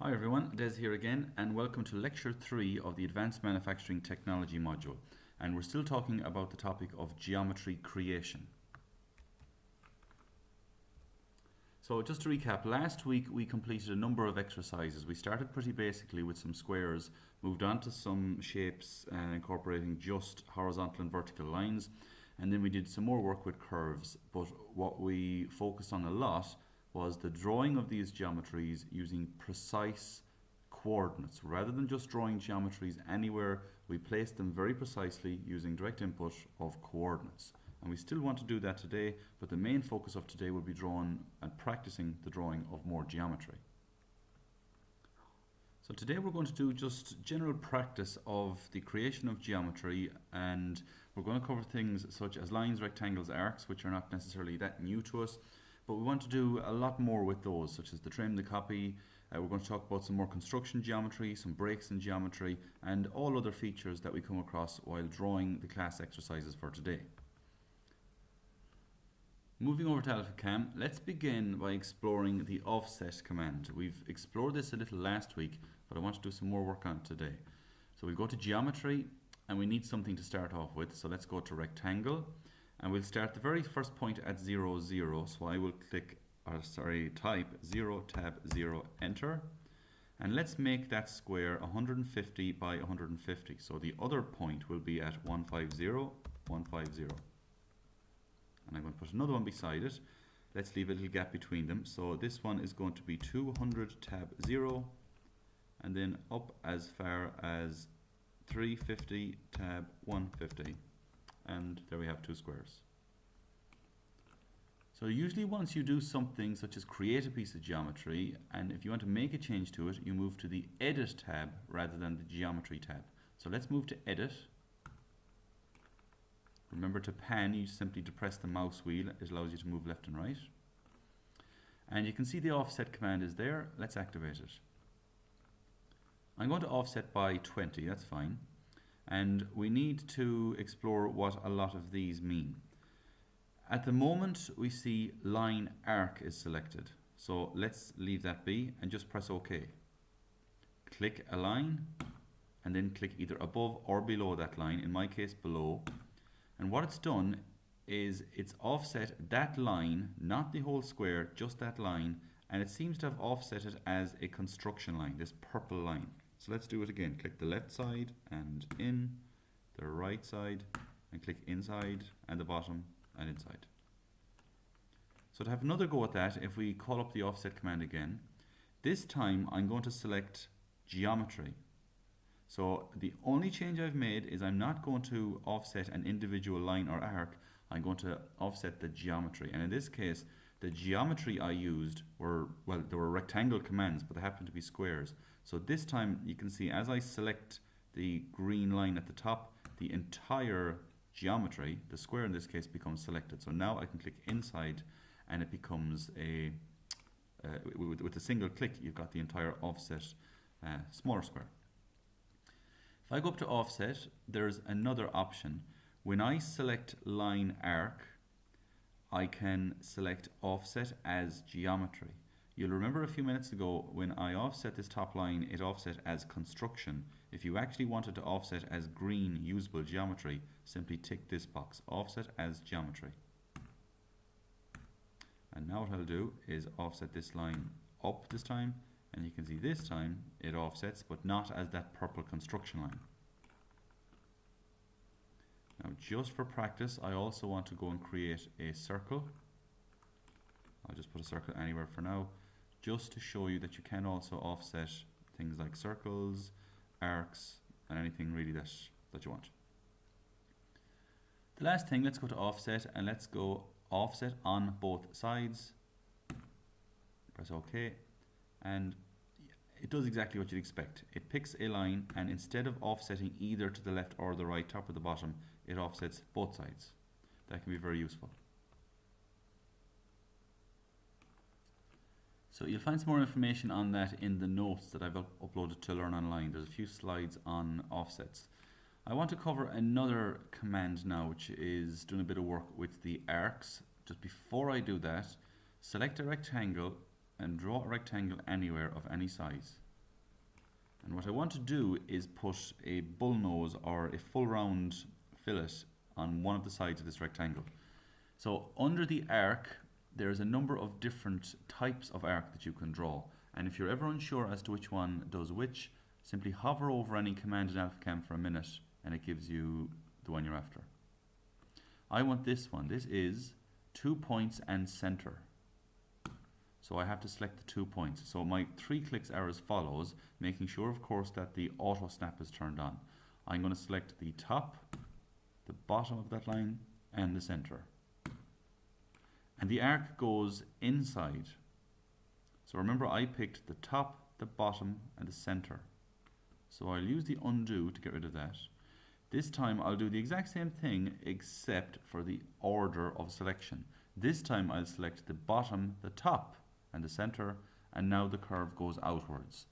Hi everyone, Des here again and welcome to lecture 3 of the Advanced Manufacturing Technology module, and we're still talking about the topic of geometry creation. So just to recap, last week we completed a number of exercises. We started pretty basically with some squares, moved on to some shapes incorporating just horizontal and vertical lines, and then we did some more work with curves, but what we focused on a lot was the drawing of these geometries using precise coordinates. Rather than just drawing geometries anywhere, we placed them very precisely using direct input of coordinates. And we still want to do that today, but the main focus of today will be drawing and practicing the drawing of more geometry. So today we're going to do just general practice of the creation of geometry, and we're going to cover things such as lines, rectangles, arcs, which are not necessarily that new to us. But we want to do a lot more with those, such as the trim, the copy. We're going to talk about some more construction geometry, some breaks in geometry, and all other features that we come across while drawing the class exercises for today. Moving over to Alphacam, let's begin by exploring the offset command. We've explored this a little last week, but I want to do some more work on it today. So we go to geometry, and we need something to start off with. So let's go to rectangle. And we'll start the very first point at 0, 0. So I will type 0, tab 0, enter. And let's make that square 150 by 150. So the other point will be at 150, 150. And I'm going to put another one beside it. Let's leave a little gap between them. So this one is going to be 200, tab 0. And then up as far as 350, tab 150. And there we have two squares. So usually once you do something such as create a piece of geometry, and if you want to make a change to it, you move to the Edit tab rather than the Geometry tab. So let's move to Edit. Remember to pan, you simply depress the mouse wheel. It allows you to move left and right. And you can see the offset command is there. Let's activate it. I'm going to offset by 20, that's fine. And we need to explore what a lot of these mean. At the moment we see line arc is selected, so let's leave that be and just press OK. Click a line and then click either above or below that line, in my case below, and what it's done is it's offset that line, not the whole square, just that line, and it seems to have offset it as a construction line, this purple line. So let's do it again. Click the left side and in, the right side, and click inside and the bottom and inside. So to have another go at that, if we call up the offset command again, this time I'm going to select geometry. So the only change I've made is I'm not going to offset an individual line or arc, I'm going to offset the geometry. And in this case, the geometry I used were, well, there were rectangle commands, but they happen to be squares. So this time you can see as I select the green line at the top, the entire geometry, the square in this case, becomes selected. So now I can click inside and it becomes a, with a single click, you've got the entire offset smaller square. If I go up to offset, there's another option. When I select line arc, I can select offset as geometry. You'll remember a few minutes ago when I offset this top line, it offset as construction. If you actually wanted to offset as green usable geometry, simply tick this box, offset as geometry. And now what I'll do is offset this line up this time, and you can see this time it offsets, but not as that purple construction line. Now just for practice, I also want to go and create a circle. I'll just put a circle anywhere for now, just to show you that you can also offset things like circles, arcs, and anything really that you want. The last thing, let's go to offset and let's go offset on both sides. Press OK, and it does exactly what you'd expect. It picks a line, and instead of offsetting either to the left or the right, top or the bottom, it offsets both sides. That can be very useful. So you'll find some more information on that in the notes that I've uploaded to Learn Online. There's a few slides on offsets. I want to cover another command now, which is doing a bit of work with the arcs. Just before I do that, select a rectangle and draw a rectangle anywhere of any size. And what I want to do is put a bull nose or a full round fillet on one of the sides of this rectangle. So under the arc, there's a number of different types of arc that you can draw. And if you're ever unsure as to which one does which, simply hover over any command in Alphacam for a minute and it gives you the one you're after. I want this one. This is 2 points and center. So I have to select the 2 points. So my 3 clicks are as follows, making sure of course that the auto snap is turned on. I'm going to select the top, the bottom of that line and the center. And the arc goes inside. So remember I picked the top, the bottom and the center. So I'll use the undo to get rid of that. This time I'll do the exact same thing except for the order of selection. This time I'll select the bottom, the top and the center, and now the curve goes outwards.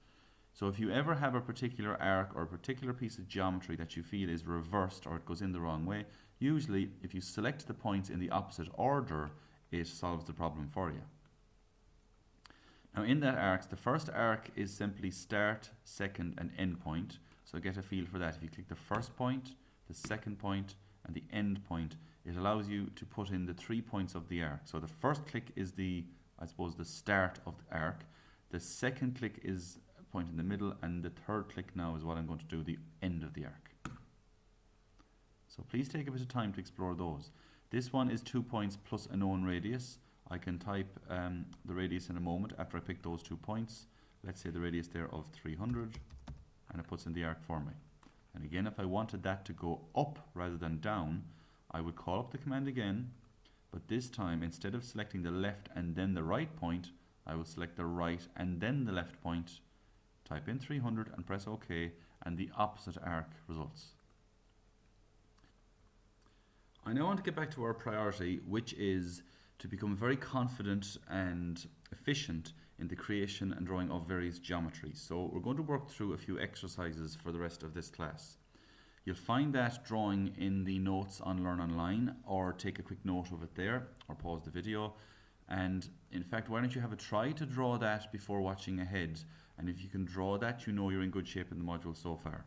So if you ever have a particular arc or a particular piece of geometry that you feel is reversed or it goes in the wrong way, usually if you select the points in the opposite order, it solves the problem for you. Now in that arc, the first arc is simply start, second and end point. So get a feel for that. If you click the first point, the second point and the end point, it allows you to put in the 3 points of the arc. So the first click is the, I suppose, the start of the arc. The second click is a point in the middle, and the third click now is what I'm going to do, the end of the arc. So please take a bit of time to explore those. This one is 2 points plus a known radius. I can type the radius in a moment after I pick those 2 points. Let's say the radius there of 300, and it puts in the arc for me. And again, if I wanted that to go up rather than down, I would call up the command again, but this time instead of selecting the left and then the right point, I will select the right and then the left point, type in 300 and press OK, and the opposite arc results. I now want to get back to our priority, which is to become very confident and efficient in the creation and drawing of various geometries. So we're going to work through a few exercises for the rest of this class. You'll find that drawing in the notes on Learn Online, or take a quick note of it there, or pause the video. And in fact, why don't you have a try to draw that before watching ahead? And if you can draw that, you know you're in good shape in the module so far.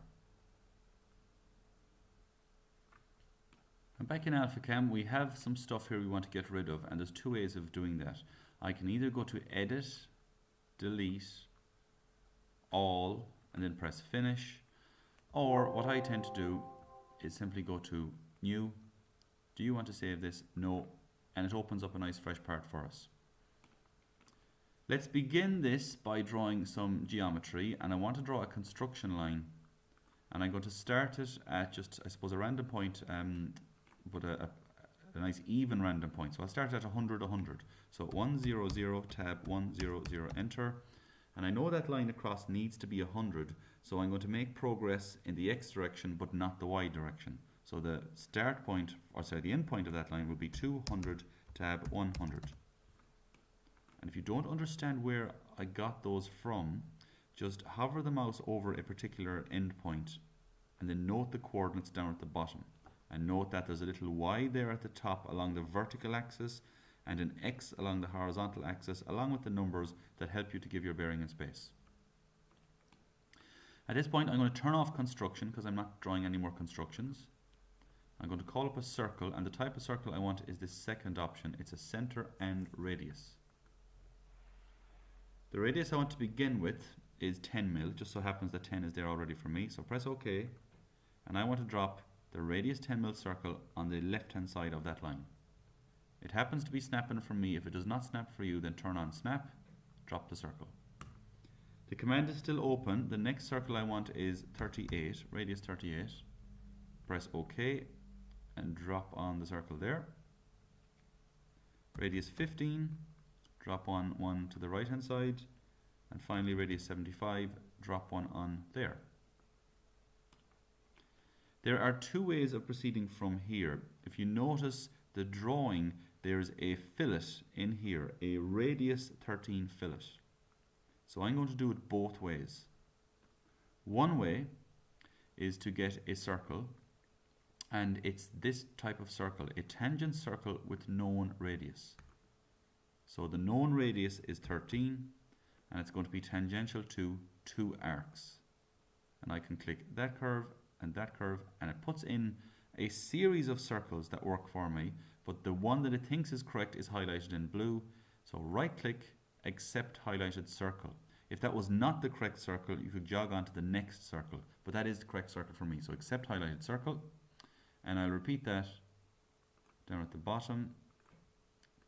And back in Alphacam, we have some stuff here we want to get rid of, and there's 2 ways of doing that. I can either go to Edit, Delete, All, and then press Finish, or what I tend to do is simply go to New. Do you want to save this? No. And it opens up a nice fresh part for us. Let's begin this by drawing some geometry, and I want to draw a construction line. And I'm going to start it at just, I suppose, a random point, but a nice even random point. So I'll start at 100, 100. So 100, tab 100, enter. And I know that line across needs to be 100, so I'm going to make progress in the x direction but not the y direction. So the start point, or sorry, the end point of that line will be 200, tab 100. And if you don't understand where I got those from, just hover the mouse over a particular end point and then note the coordinates down at the bottom. And note that there's a little y there at the top along the vertical axis and an x along the horizontal axis, along with the numbers that help you to give your bearing in space. At this point I'm going to turn off construction because I'm not drawing any more constructions. I'm going to call up a circle, and the type of circle I want is this second option. It's a center and radius. The radius I want to begin with is 10 mil, just so happens that 10 is there already for me. So press OK, and I want to drop the radius 10 mil circle on the left hand side of that line. It happens to be snapping for me. If it does not snap for you, then turn on snap, drop the circle. The command is still open. The next circle I want is 38, radius 38. Press OK and drop on the circle there. Radius 15, drop one to the right hand side, and finally radius 75, drop one on there. There are 2 ways of proceeding from here. If you notice the drawing, there's a fillet in here, a radius 13 fillet. So I'm going to do it both ways. One way is to get a circle, and it's this type of circle, a tangent circle with known radius. So the known radius is 13, and it's going to be tangential to 2 arcs. and I can click that curve, and it puts in a series of circles that work for me, but the one that it thinks is correct is highlighted in blue. So right click, accept highlighted circle. If that was not the correct circle, you could jog on to the next circle, but that is the correct circle for me. So accept highlighted circle, and I'll repeat that down at the bottom.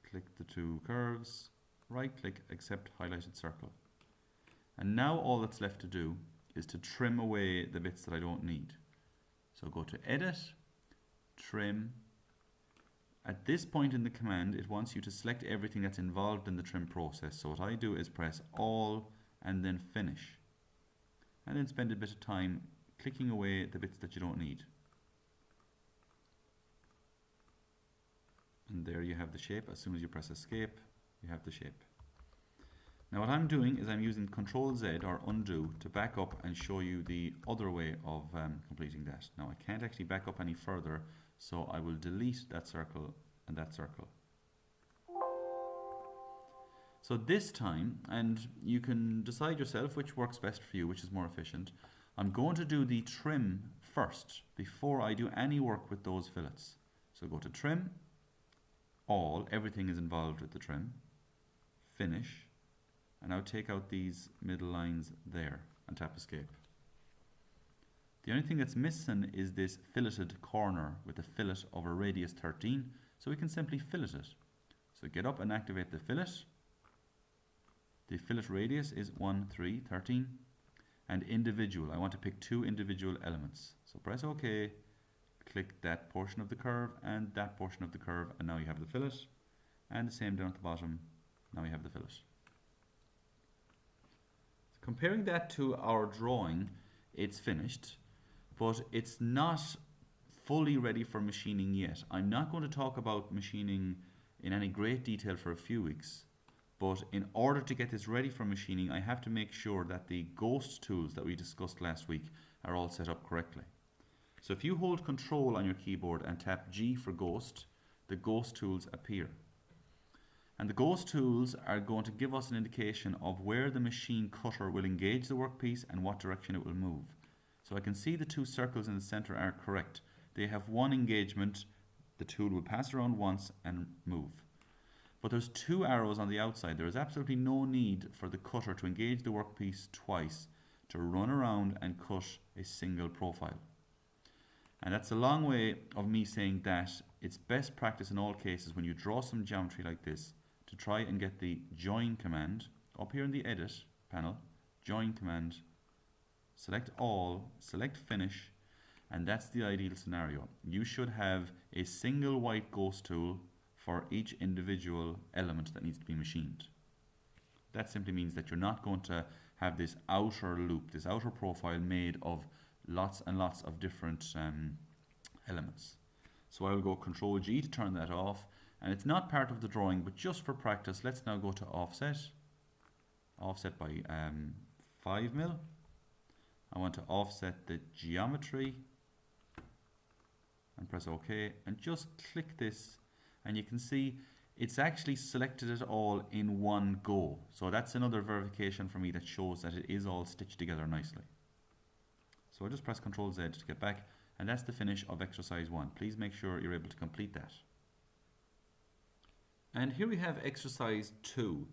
Click the two curves, right click, accept highlighted circle. And now all that's left to do is to trim away the bits that I don't need. So go to edit, trim. At this point in the command, it wants you to select everything that's involved in the trim process. So what I do is press all and then finish. And then spend a bit of time clicking away the bits that you don't need. And there you have the shape. As soon as you press escape, you have the shape. Now what I'm doing is I'm using Control Z or undo to back up and show you the other way of completing that. Now I can't actually back up any further, so I will delete that circle and that circle. So this time, and you can decide yourself which works best for you, which is more efficient, I'm going to do the trim first before I do any work with those fillets. So go to trim, all, everything is involved with the trim, finish, and now take out these middle lines there and tap escape. The only thing that's missing is this filleted corner with a fillet of a radius 13, so we can simply fillet it. So get up and activate the fillet. The fillet radius is 1, 3, 13, and individual. I want to pick two individual elements. So press OK, click that portion of the curve and that portion of the curve, and now you have the fillet. And the same down at the bottom, now you have the fillet. Comparing that to our drawing, it's finished, but it's not fully ready for machining yet. I'm not going to talk about machining in any great detail for a few weeks, but in order to get this ready for machining, I have to make sure that the ghost tools that we discussed last week are all set up correctly. So if you hold Control on your keyboard and tap G for ghost, the ghost tools appear. And the ghost tools are going to give us an indication of where the machine cutter will engage the workpiece and what direction it will move. So I can see the two circles in the center are correct. They have one engagement, the tool will pass around once and move. But there's two arrows on the outside. There is absolutely no need for the cutter to engage the workpiece twice to run around and cut a single profile. And that's a long way of me saying that it's best practice in all cases when you draw some geometry like this to try and get the join command up here in the edit panel, join command, select all, select finish, and that's the ideal scenario. You should have a single white ghost tool for each individual element that needs to be machined. That simply means that you're not going to have this outer loop, this outer profile made of lots and lots of different elements. So I will go Control G to turn that off, and it's not part of the drawing, but just for practice, let's now go to offset by 5 mil. I want to offset the geometry and press OK, and just click this, and you can see it's actually selected it all in one go. So that's another verification for me that shows that it is all stitched together nicely. So I'll just press Ctrl Z to get back, and that's the finish of exercise 1. Please make sure you're able to complete that. And here we have exercise 2.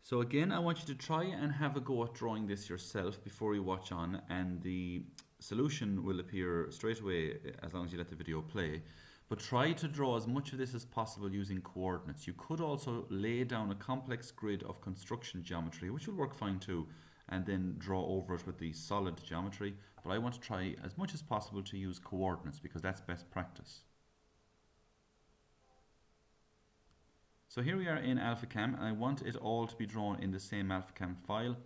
So again, I want you to try and have a go at drawing this yourself before you watch on, and the solution will appear straight away as long as you let the video play. But try to draw as much of this as possible using coordinates. You could also lay down a complex grid of construction geometry, which will work fine too, and then draw over it with the solid geometry. But I want to try as much as possible to use coordinates because that's best practice. So here we are in Alphacam, and I want it all to be drawn in the same Alphacam file.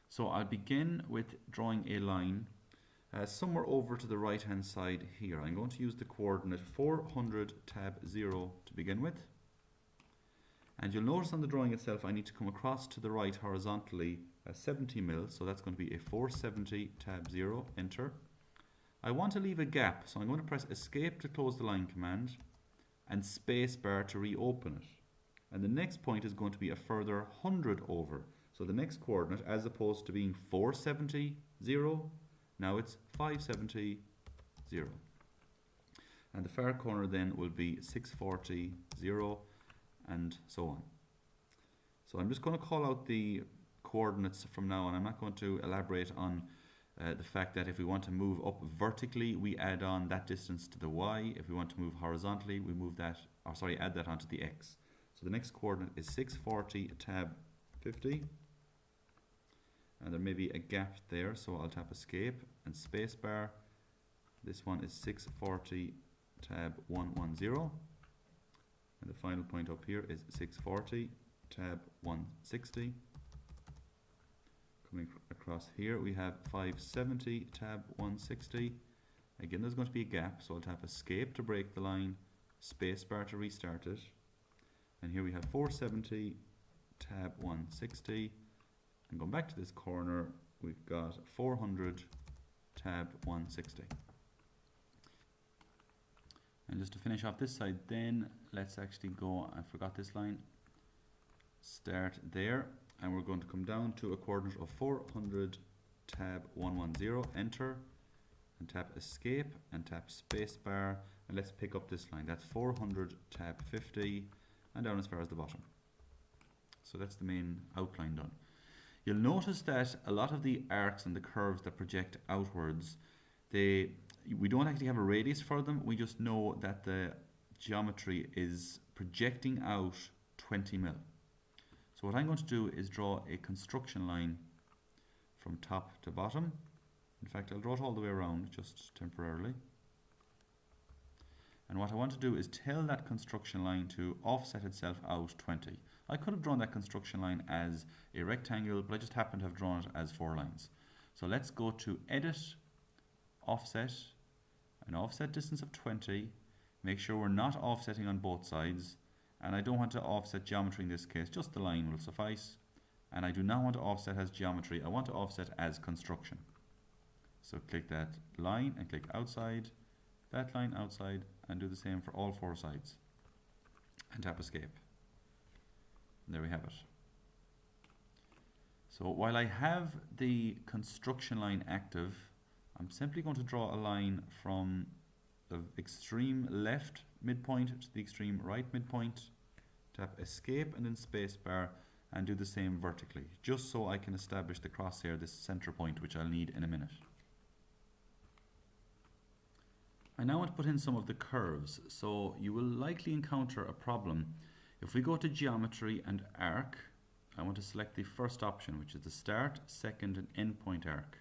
So I'll begin with drawing a line somewhere over to the right hand side here. I'm going to use the coordinate 400 tab 0 to begin with. And you'll notice on the drawing itself I need to come across to the right horizontally 70 mil, so that's going to be a 470 tab 0, enter. I want to leave a gap, so I'm going to press escape to close the line command and space bar to reopen it. And the next point is going to be a further 100 over. So the next coordinate, as opposed to being 470 0, Now it's 570, 0. And the far corner then will be 640, 0, and so on. So I'm just going to call out the coordinates from now on. I'm not going to elaborate on the fact that if we want to move up vertically, we add on that distance to the y. If we want to move horizontally, we move that, or sorry, add that onto the x. So the next coordinate is 640 tab 50. And there may be a gap there, so I'll tap escape and spacebar. This one is 640 tab 110. And the final point up here is 640 tab 160. Coming across here we have 570 tab 160. Again, there's going to be a gap, so I'll tap escape to break the line, spacebar to restart it. And here we have 470 tab 160. And going back to this corner, we've got 400 tab 160. And just to finish off this side then, let's actually go, I forgot this line, start there, and we're going to come down to a coordinate of 400 tab 110, enter, and tap escape and tap spacebar, and let's pick up this line. That's 400 tab 50 and down as far as the bottom. So that's the main outline done. You'll notice that a lot of the arcs and the curves that project outwards, we don't actually have a radius for them, we just know that the geometry is projecting out 20 mil. So what I'm going to do is draw a construction line from top to bottom. In fact, I'll draw it all the way around just temporarily. And what I want to do is tell that construction line to offset itself out 20. I could have drawn that construction line as a rectangle, but I just happen to have drawn it as 4 lines. So let's go to Edit, Offset, an offset distance of 20. Make sure we're not offsetting on both sides. And I don't want to offset geometry in this case, just the line will suffice. And I do not want to offset as geometry, I want to offset as construction. So click that line and click outside, that line outside, and do the same for all 4 sides. And tap escape. And there we have it. So while I have the construction line active, I'm simply going to draw a line from the extreme left midpoint to the extreme right midpoint, tap escape and then spacebar, and do the same vertically, just so I can establish the crosshair, this center point, which I'll need in a minute. I now want to put in some of the curves, so you will likely encounter a problem. If we go to geometry and arc, I want to select the first option, which is the start, second and end point arc.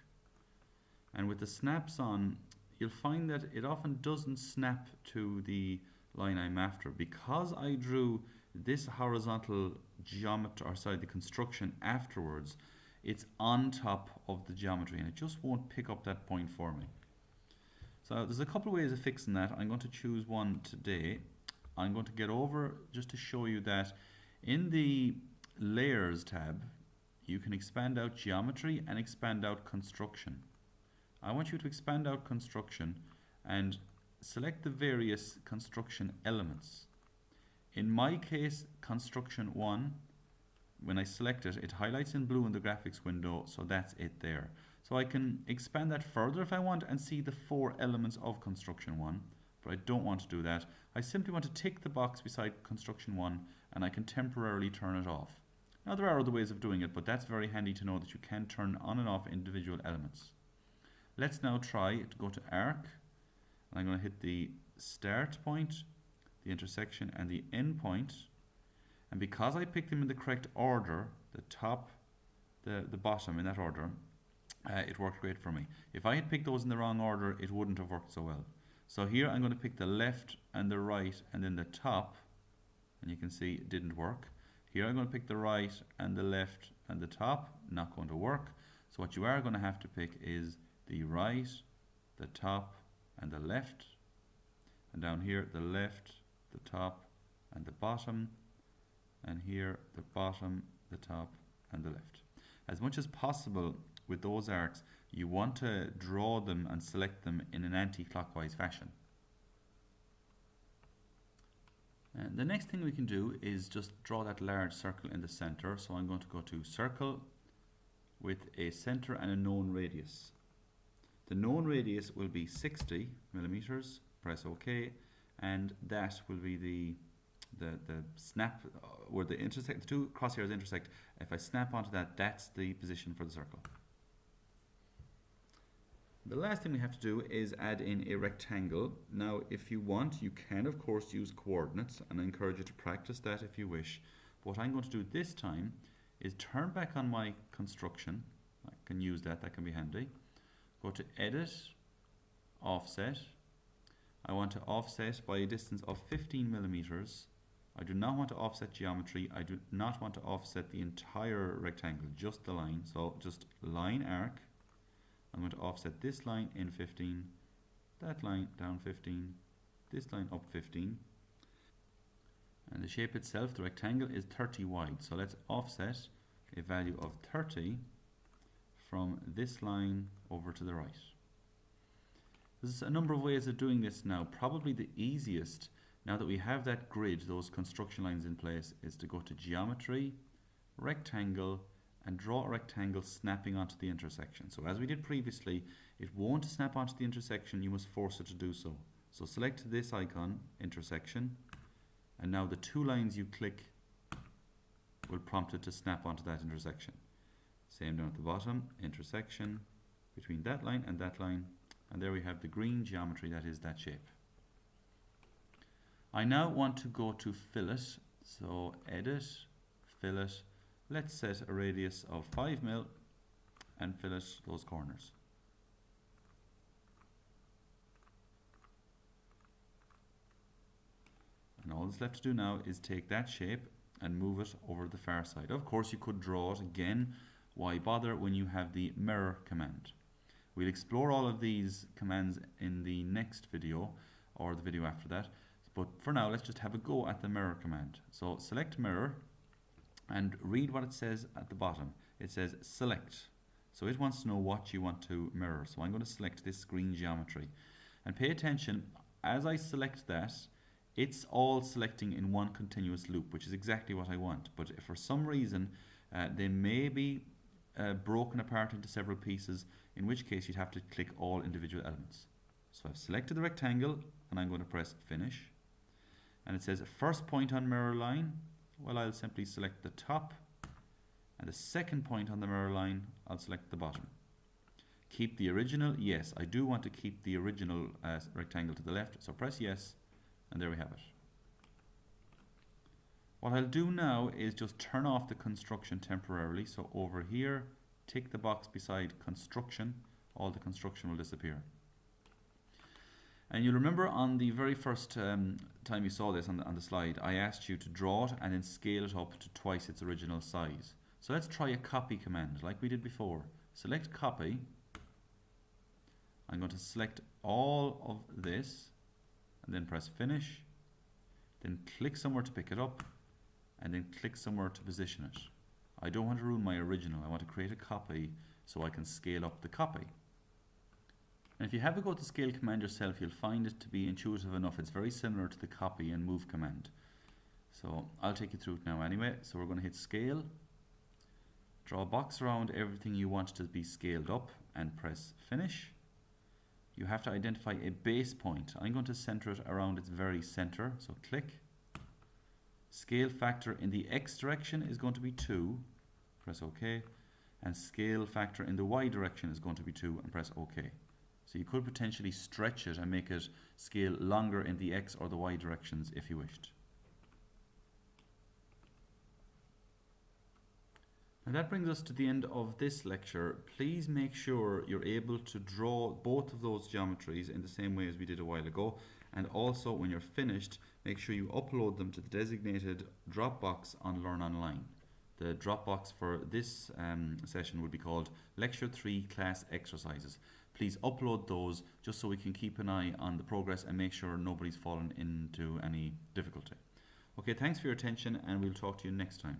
And with the snaps on, you'll find that it often doesn't snap to the line I'm after. Because I drew this horizontal geometry, or sorry, the construction afterwards, it's on top of the geometry and it just won't pick up that point for me. So there's a couple of ways of fixing that. I'm going to choose one today. I'm going to get over just to show you that in the Layers tab, you can expand out geometry and expand out construction. I want you to expand out construction and select the various construction elements. In my case, construction 1, when I select it, it highlights in blue in the graphics window, so that's it there. So I can expand that further if I want and see the 4 elements of construction 1, but I don't want to do that. I simply want to tick the box beside construction 1 and I can temporarily turn it off. Now there are other ways of doing it, but that's very handy to know that you can turn on and off individual elements. Let's now try to go to arc, and I'm going to hit the start point, the intersection and the end point, and because I picked them in the correct order, the top, the bottom in that order, it worked great for me. If I had picked those in the wrong order, it wouldn't have worked so well. So here I'm going to pick the left and the right and then the top, and you can see it didn't work. Here I'm going to pick the right and the left and the top, not going to work. So what you are going to have to pick is the right, the top and the left, and down here the left, the top and the bottom, and here the bottom, the top and the left. As much as possible with those arcs, you want to draw them and select them in an anti-clockwise fashion. And the next thing we can do is just draw that large circle in the center. So I'm going to go to circle with a center and a known radius. The known radius will be 60 millimeters. Press OK, and that will be the snap where the two crosshairs intersect. If I snap onto that, that's the position for the circle. The last thing we have to do is add in a rectangle. Now, if you want, you can of course use coordinates, and I encourage you to practice that if you wish. But what I'm going to do this time is turn back on my construction. I can use that, that can be handy. Go to Edit, Offset. I want to offset by a distance of 15 millimeters. I do not want to offset geometry. I do not want to offset the entire rectangle, just the line. So just line arc. I'm going to offset this line in 15, that line down 15, this line up 15. And the shape itself, the rectangle, is 30 wide. So let's offset a value of 30 from this line over to the right. There's a number of ways of doing this now. Probably the easiest, now that we have that grid, those construction lines in place, is to go to Geometry, Rectangle, and draw a rectangle snapping onto the intersection. So as we did previously, it won't snap onto the intersection, you must force it to do so. So select this icon, intersection, and now the two lines you click will prompt it to snap onto that intersection. Same down at the bottom, intersection between that line, and there we have the green geometry, that is that shape. I now want to go to fillet, so edit, fillet. Let's set a radius of 5 mil and fillet those corners. And all that's left to do now is take that shape and move it over the far side. Of course, you could draw it again. Why bother when you have the mirror command? We'll explore all of these commands in the next video or the video after that. But for now, let's just have a go at the mirror command. So select mirror and read what it says at the bottom. It says select. So it wants to know what you want to mirror. So I'm going to select this green geometry. And pay attention, as I select that, it's all selecting in one continuous loop, which is exactly what I want. But if for some reason they may be broken apart into several pieces, in which case you'd have to click all individual elements. So I've selected the rectangle and I'm going to press finish. And it says first point on mirror line. Well, I'll simply select the top, and the second point on the mirror line, I'll select the bottom. Keep the original, yes, I do want to keep the original rectangle to the left, so press yes, and there we have it. What I'll do now is just turn off the construction temporarily, so over here, tick the box beside construction, all the construction will disappear. And you'll remember on the very first time you saw this on the slide, I asked you to draw it and then scale it up to twice its original size. So let's try a copy command like we did before. Select copy. I'm going to select all of this and then press finish. Then click somewhere to pick it up and then click somewhere to position it. I don't want to ruin my original. I want to create a copy so I can scale up the copy. And if you have a go at the scale command yourself, you'll find it to be intuitive enough. It's very similar to the copy and move command. So I'll take you through it now anyway. So we're going to hit scale, draw a box around everything you want to be scaled up and press finish. You have to identify a base point. I'm going to center it around its very center. So click. Scale factor in the X direction is going to be 2. Press OK. And scale factor in the Y direction is going to be 2 and press OK. So you could potentially stretch it and make it scale longer in the X or the Y directions if you wished. And that brings us to the end of this lecture. Please make sure you're able to draw both of those geometries in the same way as we did a while ago. And also when you're finished, make sure you upload them to the designated Dropbox on Learn Online. The Dropbox for this session would be called Lecture 3 Class Exercises. Please upload those just so we can keep an eye on the progress and make sure nobody's fallen into any difficulty. Okay, thanks for your attention and we'll talk to you next time.